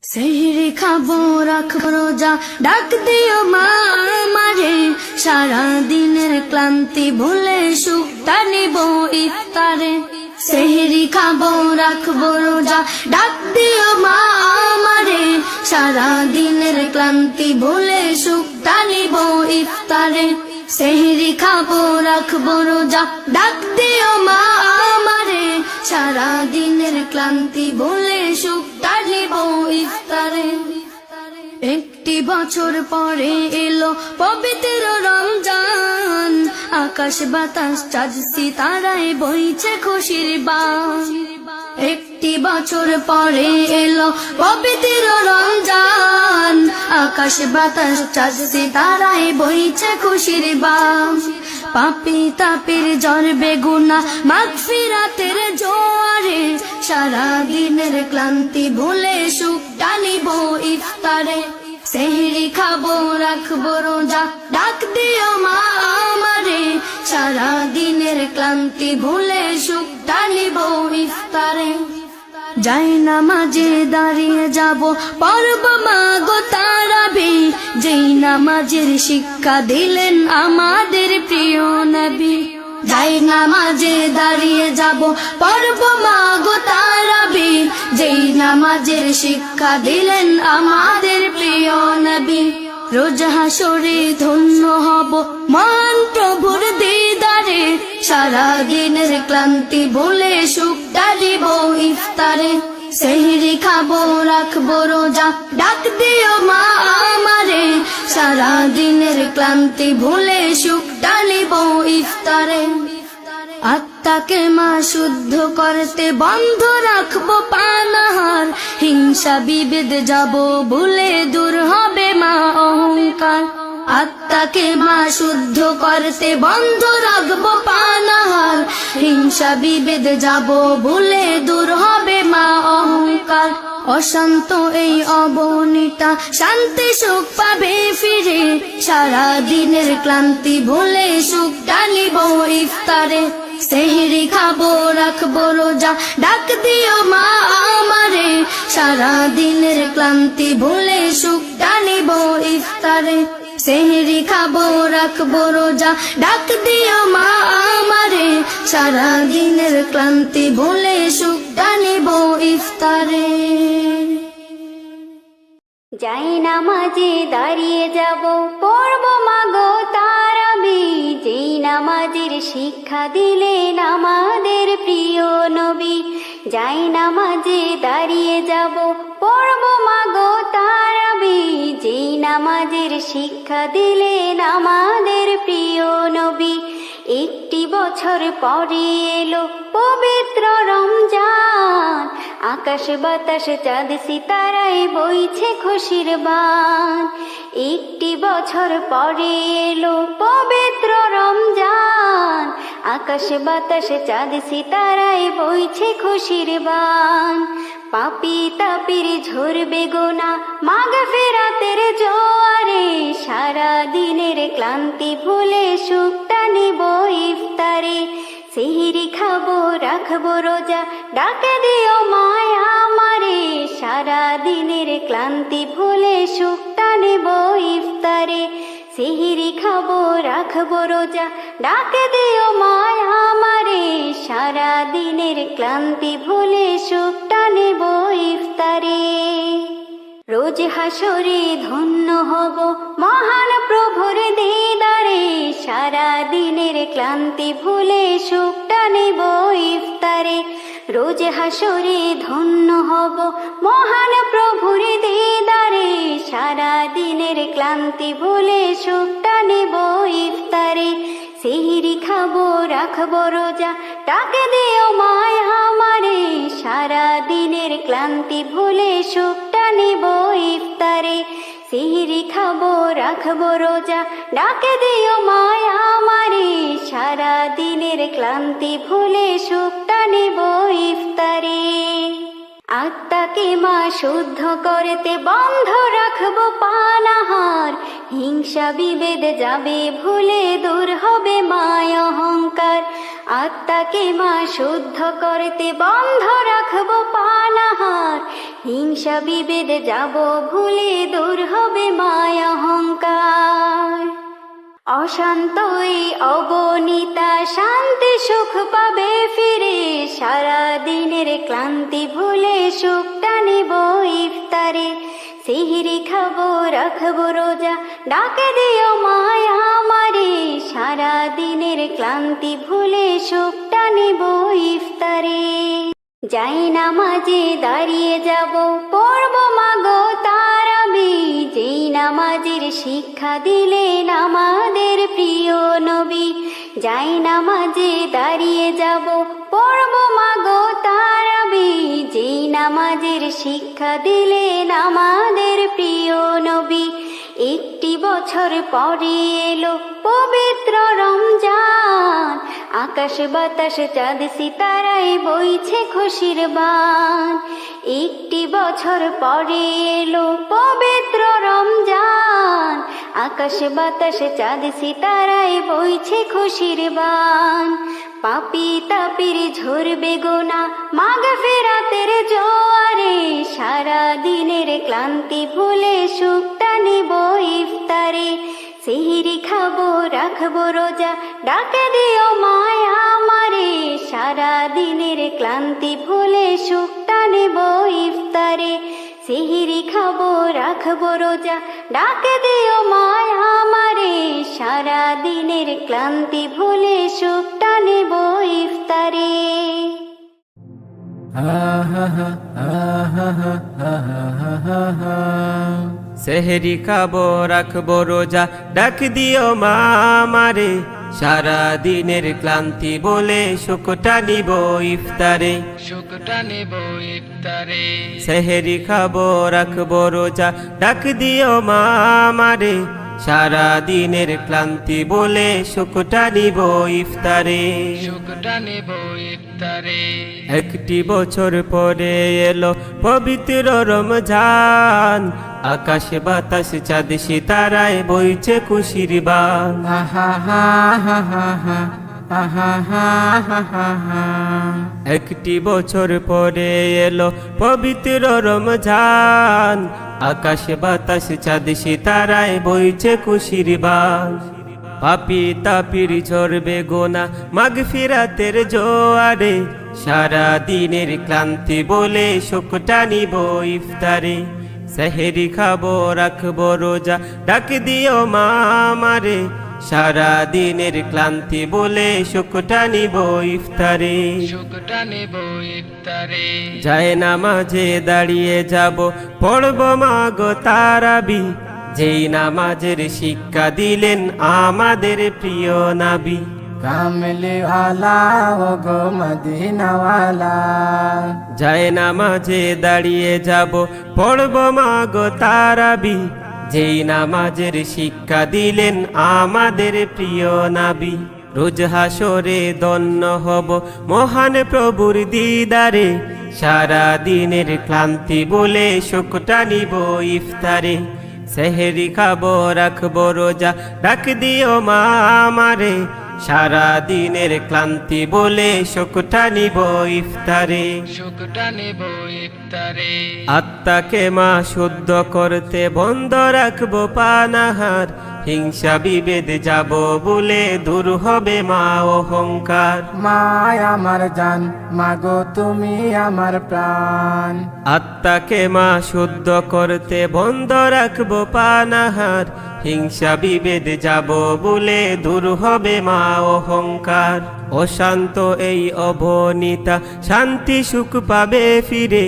সেহরি খাবো রাখবো রোজা, ডাক দিও মা আমারে, সারা দিনের ক্লান্তি ভুলে সুখটা নিব ইফতারে। সেহরি খাবো রাখবো রোজা, ডাক দিও মা আমারে, সারা দিনের ক্লান্তি ভুলে সুখটা নিব ইফতারে। সেহরি খাবো রাখবো রোজা, ডাক দিও মা আমারে, সারা দিনের ক্লান্তি ভুলে সুখটা নিব ইফতারে। একটি বছর পরে এলো পবিত্র রমজান, আকাশ বাতাস চাঁদ সিতারায় বইছে খুশির বান। একটি বছর পরে এলো পবিত্র রমজান, আকাশ বাতাস চাঁদ সিতারায় বইছে খুশির বান। পাপী তাপীর ঝরবে গুনাহ মাগফিরাতের জোয়ারে, সারা দিনের ক্লান্তি ভুলে সুখটা নিব ইফতারে। সেহরি খাবো রাখবো রোজা, ডাক দিও মা আমারে, সারা দিনের ক্লান্তি ভুলে সুখটা নিব ইফতারে। যাই নামাজে দাঁড়িয়ে যাব পড়ব মাগো তারাবি, যেই নামাজের শিক্ষা দিলেন আমাদের প্রিয় নবী। যাই নামাজে দাঁড়িয়ে যাব পড়ব মাগো তারাবি, যেই নামাজের শিক্ষা দিলেন আমাদের প্রিয় নবী। রোজ হাসরে ধন্য হব মহান প্রভুর দিদারে, সারা দিনের ক্লান্তি ভুলে সুখটা দিব ইফতারে। সেহরি খাবো রাখবো রোজা, ডাক দিও মা আমারে, সারা দিনের ক্লান্তি ভুলে সুখটা নিব ইফতারে। আত্মাকে মা শুদ্ধ করতে বন্ধ রাখবো পানাহার, হিংসা বিভেদ যাব ভুলে দূর হবে মা অহংকার। আত্মাকে মা শুদ্ধ করতে বন্ধ রাখবো পানাহার, হিংসা বিভেদ যাব ভুলে দূর হবে মা অহংকার। অশান্ত এই অবনীতা শান্তি সুখ পাবে ফিরে, সারা দিনের ক্লান্তি ভুলে সুখটা নিব ইফতারে। সেহরি খাবো রাখবো রোজা, ডাক দিও মা আমারে, সারা দিনের ক্লান্তি ভুলে সুখটা নিব ইফতারে। সেহরি খাবো রাখবো রোজা, ডাক দিও মা আমারে, সারা দিনের ক্লান্তি ভুলে সুখটা নিব ইফতারে। যাই নামাজে দাঁড়িয়ে যাব পড়ব মাগো তারাবি, যেই নামাজের শিক্ষা দিলেন আমাদের প্রিয় নবী। যাই নামাজে দাঁড়িয়ে যাব পড়ব মাগো তারাবি, যেই নামাজের শিক্ষা দিলেন আমাদের প্রিয় নবী। একটি বছর পরে এলো পবিত্র রমজান, আকাশ বাতাস চাঁদ সিতারায় বইছে খুশির বান। একটি বছর পরে এলো পবিত্র রমজান, আকাশ বাতাস চাঁদ সিতারায় বইছে খুশির বান। পাপী তাপীর ঝরবে গুনাহ মাগফিরাতের জোয়ারে, সারা দিনের ক্লান্তি ভুলে সুখটা নিব ইফতারে। সেহরি খাবো রাখবো রোজা, ডাক দিও মায় আমারে, সারা দিনের ক্লান্তি ভুলে সুখটা নিব ইফতারে। সেহরি খাবো রাখবো রোজা, ডাক দিও মায় আমারে, সারা দিনের ক্লান্তি ভুলে সুখটা নিব ইফতারে। রোজ হাসরে ধন্য হব মহান প্রভুর দিদারে, সারা দিনের ক্লান্তি ভুলে সুখটা নিব ইফতারে। রোজ হাসরে ধন্য হব মহান প্রভুর দিদারে, সারা দিনের ক্লান্তি ভুলে সুখটা নিব ইফতারে। সেহরি খাবো রাখবো রোজা, ডাক দিও মায় আমারে, সারা দিনের ক্লান্তি ভুলে সুখটা নিব ইফতারে। সেহরি খাবো রাখবো রোজা, ডাক দিও মায় আমারে, সারা দিনের ক্লান্তি ভুলে সুখটা নিব ইফতারে। আত্মাকে মা শুদ্ধ করতে বন্ধ রাখবো পানাহার, হিংসা বিভেদ যাবে ভুলে দূর হবে মা অহংকার। আত্মাকে মা শুদ্ধ করতে বন্ধ রাখবো পানাহার, হিংসা বিভেদ যাব ভুলে দূর হবে মায়া অহংকার। অশান্ত এই অবনীতা শান্তি সুখ পাবে ফিরে, সারা দিনের ক্লান্তি ভুলে সুখটা নিব ইফতারে। সিহরি খাবো রাখবো রোজা, ডাকে দিও মায়া আমারে, সারা দিনের ক্লান্তি ভুলে সুখটা নিব ইফতারে। যাই নামাজে দাঁড়িয়ে যাব, পড়বো মাগো তারাবি, যেই নামাজের শিক্ষা দিলেন আমাদের প্রিয় নবী। যাই নামাজে দাঁড়িয়ে যাব, পড়বো মাগো তারাবি, যেই নামাজের শিক্ষা দিলেন আমাদের প্রিয় নবী। একটি বছর পরে এলো পবিত্র রমজান, আকাশ বাতাস চাঁদ সিতারায় বইছে খুশির বান। একটি বছর পরে এলো পবিত্র রমজান, আকাশ বাতাস চাঁদ সিতারায় বইছে খুশির বান। পাপী তাপির ঝরবে গোনা মাগফিরাতের জোয়ারে, সারা দিনের ক্লান্তি ভুলে সুখটা নিব ইফতারে। সিহরি খাবো রাখবো রোজা, ডাকে দিও মায়া আমারে, সারা দিনের ক্লান্তি ভুলে সুখটা নেব ইফতারে। সিহরি খাবো রাখবো রোজা, ডাকে দিও মায়া আমারে, সারা দিনের ক্লান্তি ভুলে সুখটা নেব ইফতারে। সেহরি খাবো রাখবো রোজা, ডাক দিও মা আমারে, সারা দিনের ক্লান্তি বলে সুখটা নিব ইফতারে। সুখটা নেব ইফতারে। সেহরি খাবো রাখবো রোজা, ডাক দিও মা আমারে, সারা দিনের ক্লান্তি বলে সুখটা নিব ইফতারে। সুখটা নেব ইফতারে। একটি বছর পরে এলো পবিত্র রমজান, আকাশ বাতাস চাঁদ সিতারায় বইছে খুশির বান। একটি বছর পরে এলো পবিত্র রমজান, আকাশ বাতাস চাঁদ সিতারায় বইছে খুশির বান। পাপী তাপির ঝরবে গোনা মাগফিরাতের জোয়ারে, সারা দিনের ক্লান্তি বলে সুখটা নিব ইফতারে। সেহরি খাবো রাখবো রোজা, ডাক দিও মা আমারে, সারা দিনের ক্লান্তি বলে সুখটা নিব ইফতারে। সুখটা নেব ইফতারে। যায় নামাজে দাঁড়িয়ে যাব, পড়বো মাগো তারাবি, যেই নামাজের শিক্ষা দিলেন আমাদের প্রিয় নবী। কামলিওয়ালা ও গো মদিনাওয়ালা, যায় নামাজে দাঁড়িয়ে যাব, পড়বো মাগো তারাবি, যেই নামাজের শিক্ষা দিলেন আমাদের প্রিয় নবী। রোজ হাসরে ধন্য হব মহান প্রভুর দিদারে, সারা দিনের ক্লান্তি বলে সুখটা নিব ইফতারে। সেহরি খাবো রাখবো রোজা, ডাক দিও মা আমারে, সারা দিনের ক্লান্তি বলে সুখটা নিব ইফতারে। সুখটা নেব ইফতারে। আত্মাকে মা শুদ্ধ করতে বন্ধ রাখবো পানাহার, হিংসা বিভেদ যাব বলে দূর হবে মা অহংকার। মায় আমার জান, মাগো তুমি আমার প্রাণ। আত্মাকে মা শুদ্ধ করতে বন্ধ রাখবো পানাহার, হিংসা বিভেদ যাব বলে দূর হবে মা অহংকার। অশান্ত এই অবনীতা শান্তি সুখ পাবে ফিরে,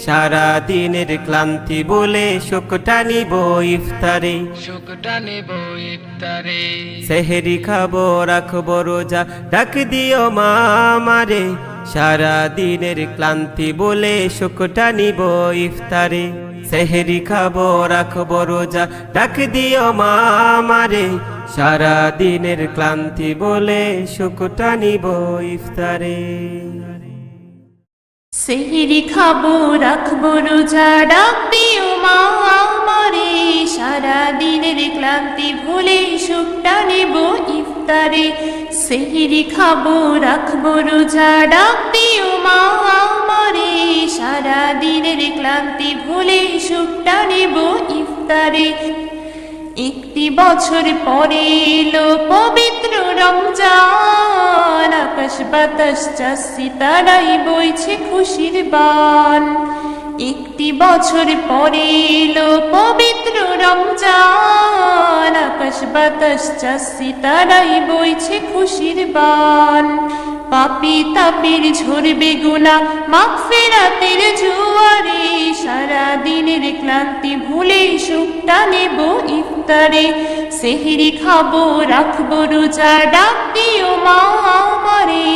সারা দিনের ক্লান্তি বলে সুখটা নিব ইফতারে। সুখটা নেব ইফতারে। সেহরি খাবো রাখবো রোজা, ডাক দিও মা আমারে, সারা দিনের ক্লান্তি বলে সুখটা নিব ইফতারে। সেহরি খাবো রাখবো রোজা, ডাক দিও মা আমারে, সারা দিনের ক্লান্তি বলে সুখটা নিব ইফতারে। সেহরি খাবো রাখবো রোজা, ডাক দিও মা আমারে, সারা দিনের ক্লান্তি ভুলে সুখটা নেব ইফতারে। সেহরি খাবো রাখবো রোজা ডাক দিও মা আমারে সারা দিনের ক্লান্তি ভুলে সুখটা নেব ইফতারে একটি বছর পরে এলো পবিত্র রমজান আকাশ বাতাস চাষি তারাই বইছে খুশির বান একটি বছর পরে এলো পবিত্র রমজান আকাশ বাতাস চাষি তারাই বইছে খুশির বান পাপি তাপির ঝরবে গুনাহ মাগফিরাতের জোয়ারে সারা দিনের ক্লান্তি ভুলে সুখটা নেব ইফতারে সেহরি খাবো রাখবো রোজা ডাক দিও মা আমারে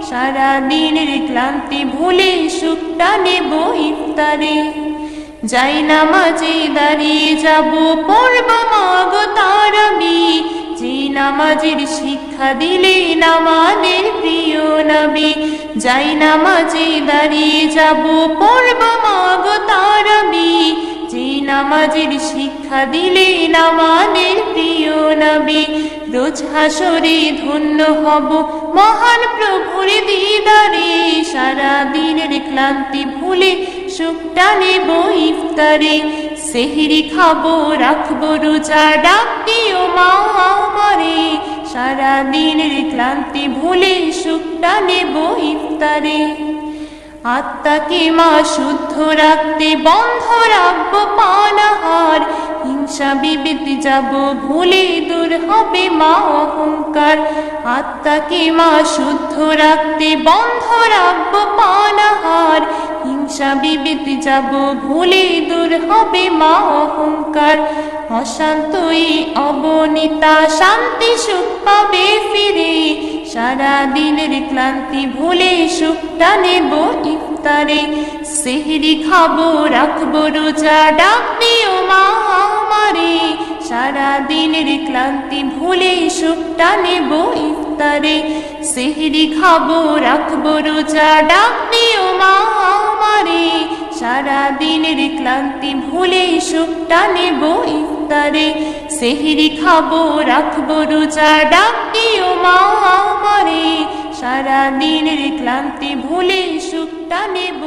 সারা দিনের ক্লান্তি ভুলে সুখটা নেব ইফতারে যাই নামাজে দাঁড়িয়ে যাব পড়ব মাগো তারাবি যে নামাজের শিক্ষা দিলেন আমাদের প্রিয় নবী যাই নামাজে দাঁড়িয়ে যাব পড়ব মাগো তারাবি যে নামাজের শিক্ষা দিলেন আমাদের প্রিয় নবী রোজ হাসরে ধন্য হব মহান প্রভুর দিদারে সারা দিনের ক্লান্তি ভুলে সুখটা নেব ইফতারে সেহরি খাবো রাখবো রোজা ডাক দিও মা আমারে সারা দিনের ক্লান্তি ভুলে সুখটা নেব ইফতারে আত্মাকে মা শুদ্ধ রাখতে বন্ধ রাখবো পানাহার হিংসা বিবেদ যাব ভুলে দূর হবে মা অহংকার আত্মাকে মা শুদ্ধ রাখতে বন্ধ রাখবো পানাহার হিংসা বিবেদ যাব ভুলে দূর হবে মা অহংকার অশান্তই অবনীতা শান্তি সুখ পাবে ফিরে সারা দিনের ক্লান্তি ভুলে সুখটা নেব ইফতারে সেহরি খাবো রাখবো রোজা ডাক দিও মা আমারে সারা দিনের ক্লান্তি ভুলে সুখটা নেব ইফতারে সেহরি খাবো রাখবো রোজা ডাক দিও মা আমারে সারা দিনের ক্লান্তি ভুলে সুখটা নেব ইফতারে সেহরি খাবো রাখবো রোজা ডাক দিও মা আমারে সারা দিনের ক্লান্তি ভুলে সুখটা নেব